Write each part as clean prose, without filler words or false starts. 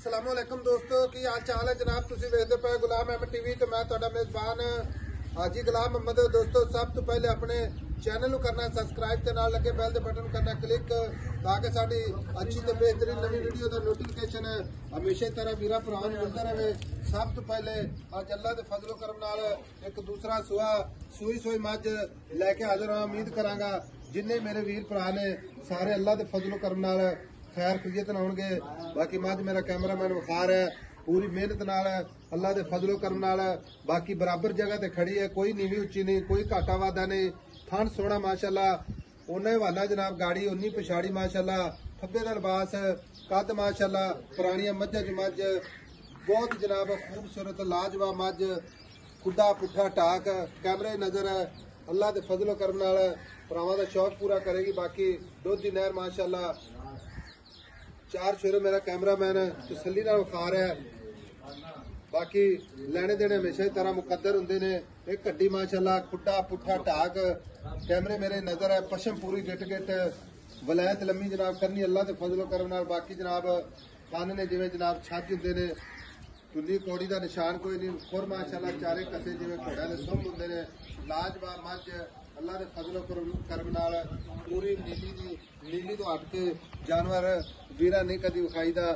अस्सलामुअलैकुम दोस्तों की हाल चाल है जनाब। तुसी वेखदे पे गुलाम अहमद टीवी ते मैं तुहाडा मेजबान हाजी गुलाम अहमद। दोस्तों सब तो पहले अपने चैनल करना सब्सक्राइब ते नाल लगे बैल दे बटन करना क्लिक ताकि साडी अच्छी ते बेहतरीन नवी वीडियो दा नोटिफिकेशन हमेशा तरह वीरा भरा मिलता रहे। सब तो पहले अज अल्लाह दे फजलो करम नाल एक दूसरा सुआ सूई मझ लैके हाजिर हां। उम्मीद करांगा जिन्ने मेरे वीर भरा ने सारे अल्लाह दे फजलो करम नाल खैर खियत होंगे। बाकी मझ मेरा कैमरामैन वखार है पूरी मेहनत नाल अल्लाह दे फजलो करम नाल बाकी बराबर जगह ते खड़ी है। कोई नीवी उच्ची नहीं, कोई घाटा वादा नहीं। थन सोना माशाअल्लाह उन्ना हवाला जनाब गाड़ी उन्नी पिछाड़ी माशाअल्लाह खब्बे दा लिबास कद माशाअल्लाह पुरानियां मझां च मझ बहुत जनाब खूबसूरत लाजवाब मझ खुदा पुठा टाक कैमरे नजर अल्लाह दे फजलो करम नाल भरावां दा शौक पूरा करेगी। बाकी दुध दी नहर माशाअल्लाह चार छोरे मेरा कैमरामैन तसल्ली नाल विखा रहा है। बाकी लैने देने हमेशा ही तरह मुकद्दर होंदे ने। एक गड्डी माशाअल्लाह खुट्टा पुट्ठा ढाक कैमरे मेरे नजर है। पशम पूरी गिट गिट वलायत लम्मी जनाब करनी अल्लाह दे फजलो करम नाल। बाकी जनाब खाने ने जिवें जनाब छज होंदे ने टुल्ली कौड़ी का निशान कोई नहीं। खुर माशाअल्लाह चारे कसे जिवें घोड़ियां दे सुम होंदे ने। लाजवाब मझ अल्लाह दे फजलो करम नाल पूरी नीली तो हट के जानवर वीरा नहीं कदी विखाईदा।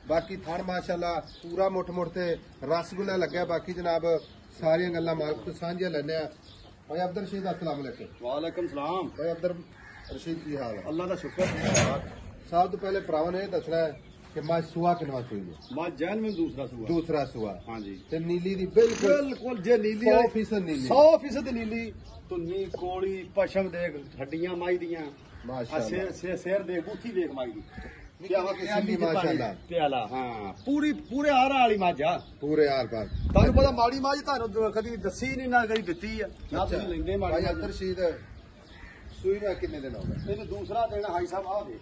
बाकी थण माशाअल्लाह पूरा मुठ ते रसगुल्ला लग्या। बाकी जनाब सारियां गल्लां मालक तो सांझियां लैने आ। भाई अब्दुल रशीद अस्सलाम वालेकुम। वालेकुम सलाम। भाई अब्दुल रशीद की हाल है? अल्लाह का शुक्र। सब तो पहले भरावां ने दसना है कि मझ सुआ किनवा सूई है? मझ जैन में दूसरा सुआ। हाँ जी। ते नीली दी बिल्कुल जे नीली 100% नीली 100% नीली तुन्नी कोड़ी पशम देख हड्डियां माई दियां माशाअल्लाह शेर देख बूथी देख माई दी माशाअल्लाह प्याला। हाँ पूरे हार वाली मझ आ पूरे हार पर। तुहानू पता माड़ी मझ तुहानू कदी दसी नहीं ना कदी दित्ती है ना तुसीं लैंदे माड़ी। भाई अब्दुल रशीद सूई में कितने दिन हो गए? ਇਹਨੂੰ दूसरा दिन हाई साहब आ दे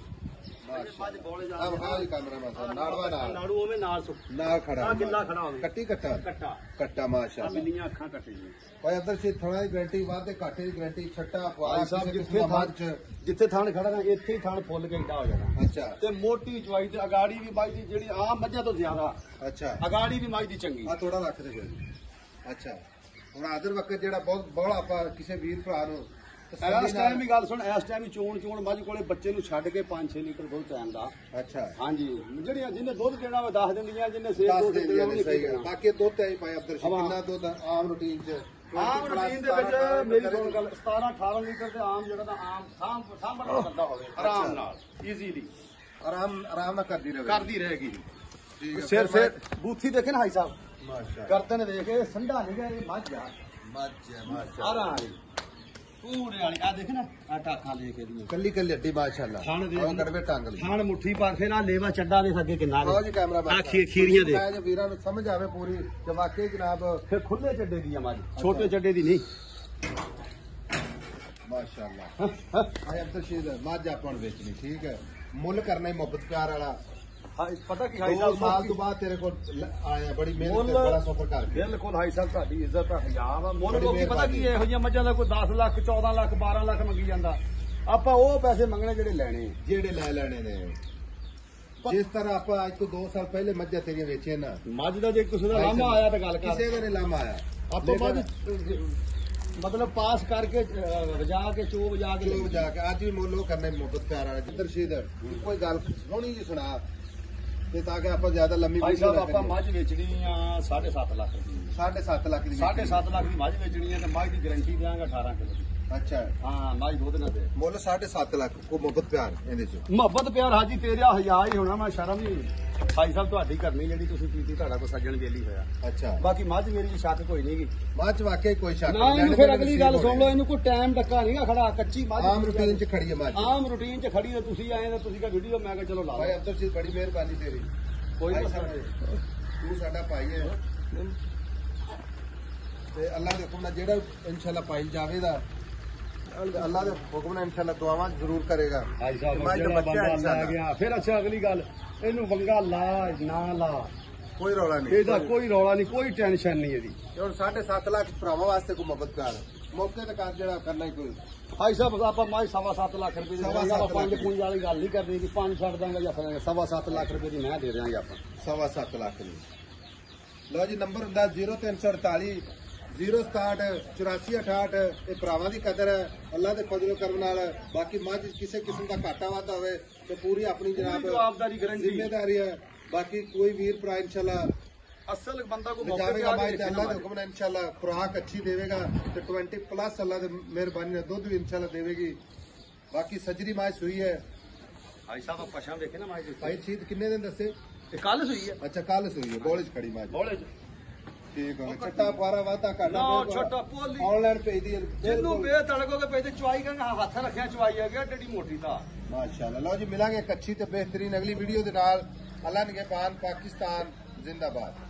अब हाँ कैमरा माशा नाड़वा नाड़ू ओवें नाल नाल खड़ा किला खड़ा होवे कट्टी कट्टा कट्टा कट्टा माशाअल्लाह। बिल्लियां अखां कट्टे जी। भाई अब्दुल रशीद थोड़ा दी गारंटी वादे घाटे दी गारंटी छट्टा भाई साहब जिथे थान खड़ा ना इत्थे ही थान फुल के ईटा हो जाना। अच्छा ते मोटी चवाई ते अगाड़ी भी मझ दी जेहड़ी आम मझां तो ज्यादा अच्छा अगाड़ी भी मझ दी चंगी आ थोड़ा रख दे फिर। अच्छा हुण आदर वक्त जेड़ा बहुत बड़ा आपा किसी वीर भरा नु इस टाइम ही गल सुन इस टाइम चोण मझ कोले बच्चे नु छड्ड के 5-6 लीटर दुध टाइम दा। अच्छा हाँ जी जेहड़ियां जिन्ने दुध देना वे 10 दिंदियां जिन्ने सेब दुध देना वो सही है। बाकी दुध ते भाई अब्दुल रशीद कितना दुध आम रूटीन च आम रूटीन दे विच मेरी सुन गल 17-18 लीटर ते आम जेड़ा आम सांभण करदा होवे आराम नाल ईजीली आराम ना करदी रहेगी। सिर बूथी देखे ना हाई साहब माशाअल्लाह करते ने देखे संडा नहीं गया मझ आ माशाअल्लाह आराम पूरे वाली आ देखे ना आ टाखा लेके दी कल्ली हड्डी माशाअल्लाह खान दे गड़वे टांग ली खान मुट्ठी पर फिर आ लेवा चड्डा दे अगे किन्ना आओ जी कैमरा आ खीरियां दे जो वीरां नु समझ आवे पूरी कि वाकई जनाब फिर खुले चड्डे दी हमारी छोटे चड्डे दी नहीं माशाअल्लाह। भाई अब्दुल रशीद मझ आपन बेचनी ठीक है मुल करना ही मोहब्बत प्यार वाला। पता की 2 साल तो बाद तेरे को आया बड़ी मेहनत ते बड़ा सफर करके बिल्कुल हाई साहब साडी इज्जत हया वा मुल लोकी पता की ਇਹੋ ਜਿਹੀਆਂ ਮੱਝਾਂ ਦਾ ਕੋਈ 10 ਲੱਖ 14 ਲੱਖ 12 ਲੱਖ ਮੰਗੀ ਜਾਂਦਾ ਆਪਾਂ ਉਹ ਪੈਸੇ ਮੰਗਣੇ ਜਿਹੜੇ ਲੈ ਲੈਣੇ ਨੇ। जिस तरह आप आज तो 2 साल पहले मझा तेरिया बेचे ना मझ का जो किसी का लामा आया तो गल कर किसी का नहीं लामा आया आप मतलब पास करके वजा के चो वजा के आज भी मोलो करने मोहब्बत प्यार वाला जिधर रशीद कोई गल सोहनी जी सुना ते ताकि आप ज्यादा लंबी भाई साहब आप मझ बेचनी आ 7.5 लाख की 7.5 लाख की 7.5 लाख की मझ बेचनी है तो मझ की गारंटी देंगे 18 किलो की। अच्छा हाँ मझ दुध ना दे मुल 7.5 लाख को मोहब्बत प्यार ਇਹਦੇ ਚ ਮੁਹੱਬਤ ਪਿਆਰ ਹਾਜੀ ਤੇਰਾ ਹਯਾ ਹੀ ਹੋਣਾ ਮੈਂ ਸ਼ਰਮ ਹੀ ਭਾਈ ਸਾਹਿਬ ਤੁਹਾਡੀ ਕਰਨੀ ਜਿਹੜੀ ਤੁਸੀਂ ਪੀਤੀ ਤੁਹਾਡਾ ਕੋ ਸੱਜਣ ਵੇਲੀ ਹੋਇਆ। ਅੱਛਾ ਬਾਕੀ ਮੱਝ ਮੇਰੀ ਸ਼ੱਕ ਕੋਈ ਨਹੀਂਗੀ ਮੱਝ ਵਾਕਈ ਕੋਈ ਸ਼ੱਕ ਨਾ ਇਹਨੂੰ ਫਿਰ ਅਗਲੀ ਗੱਲ ਸੁਣ ਲਓ ਇਹਨੂੰ ਕੋਈ ਟਾਈਮ ਡੱਕਾ ਨਹੀਂਗਾ ਖੜਾ ਕੱਚੀ ਮੱਝ ਆਮ ਰੂਟੀਨ ਚ ਖੜੀ ਹੈ ਮੱਝ ਆਮ ਰੂਟੀਨ ਚ ਖੜੀ ਹੈ। ਤੁਸੀਂ ਆਏ ਤਾਂ ਤੁਸੀਂ ਕਾ ਵੀਡੀਓ ਮੈਂ ਕਿਹਾ ਚਲੋ ਲਾ ਭਾਈ ਅਬਦੁਲ ਰਸ਼ੀਦ ਬੜੀ ਮਿਹਰਬਾਨੀ ਤੇਰੀ ਕੋਈ ਨਾ ਤੂੰ ਸਾਡਾ ਭਾਈ ਹੈ ਤੇ ਅੱਲਾਹ ਦੇ ਹੁਕਮ ਨਾਲ ਜਿਹੜਾ ਇਨਸ਼ਾਅੱਲਾ ਪਾਇਲ ਜਾਵੇਗਾ अल्लाह के हुक्म ने इंशाल्लाह दुआवां जरूर करेगा। भाई साहब फिर अच्छा अगली गल इनू वंगा ला ना ला कोई रौला नहीं कोई रौला नहीं कोई टेंशन नहीं है। 7.5 लाख भरावां वास्ते कोई मोहब्बत प्यार मौके ते कर जेड़ा करना ही कोई ਭਾਈ ਸਾਹਿਬ ਆਪਾਂ ਮਾਈ 7.5 ਲੱਖ ਰੁਪਏ ਦੀ ਸਵਾ ਦੇਵਾਂਗੇ, ਸੱਤ ਆਪਾਂ 5 ਲੱਖ। ਪੂੰਜ ਵਾਲੀ ਗੱਲ ਨਹੀਂ ਕਰਨੀ ਕਿ 5 ਛੱਡ ਦਾਂਗੇ ਜਾਂ 7.5 ਲੱਖ ਰੁਪਏ ਦੀ ਮੈਂ ਦੇ ਦਿਆਂਗੇ ਆਪਾਂ। 7.5 ਲੱਖ ਦੀ। ਲਓ ਜੀ ਨੰਬਰ ਹੁੰਦਾ 0348 067 8468। ਇਹ ਭਰਾਵਾਂ ਦੀ ਕਦਰ ਹੈ, ਅੱਲਾ ਦੇ ਫਜ਼ਲ ਕਰਮ ਨਾਲ। ਬਾਕੀ ਮੱਝ ਕਿਸੇ ਕਿਸਮ ਦਾ ਘਾਟਾ ਵਾਧਾ ਹੋਵੇ ਤੇ ਪੂਰੀ ਆਪਣੀ ਜਨਾਬ ਜਵਾਬਦਾਰੀ ਗਰੰਟੀ ਜ਼ਿੰਮੇਦਾਰੀ ਹੈ। ਬਾਕੀ ਕੋਈ ਵੀਰ ਭਰਾ इंशाल्लाह ਅਸਲ ਬੰਦਾ को मौके पे जावेगा आके माई देखे ना अल्लाह के हमारे। हुक्म ने इंशाल्लाह खुराक अच्छी देवेगा तो 20+ अल्लाह की मेहरबानी ने दूध भी इंशाल्लाह देवेगी। बाकी सजरी माई सुई है भाई साहब आप पछाण देखे ना माई जी। भाई चीज किन्ने दिन दसे? ये कल सुई है अच्छा कल सुई है बोले खड़ी माई बोले ठीक है छट्टा पारा वाता काटा ना छोटा पोली ऑनलाइन भेज दी जिन्नू बे तड़कोगे पे ते चुवाई करना हथ रखिया चुवाई है गया टेडी मोटी था। माशाल्लाह। लो जी मिलांगे एक अच्छी ते बेहतरीन अगली वीडियो दे नाल। अल्लाह निगहबान। पाकिस्तान जिंदाबाद।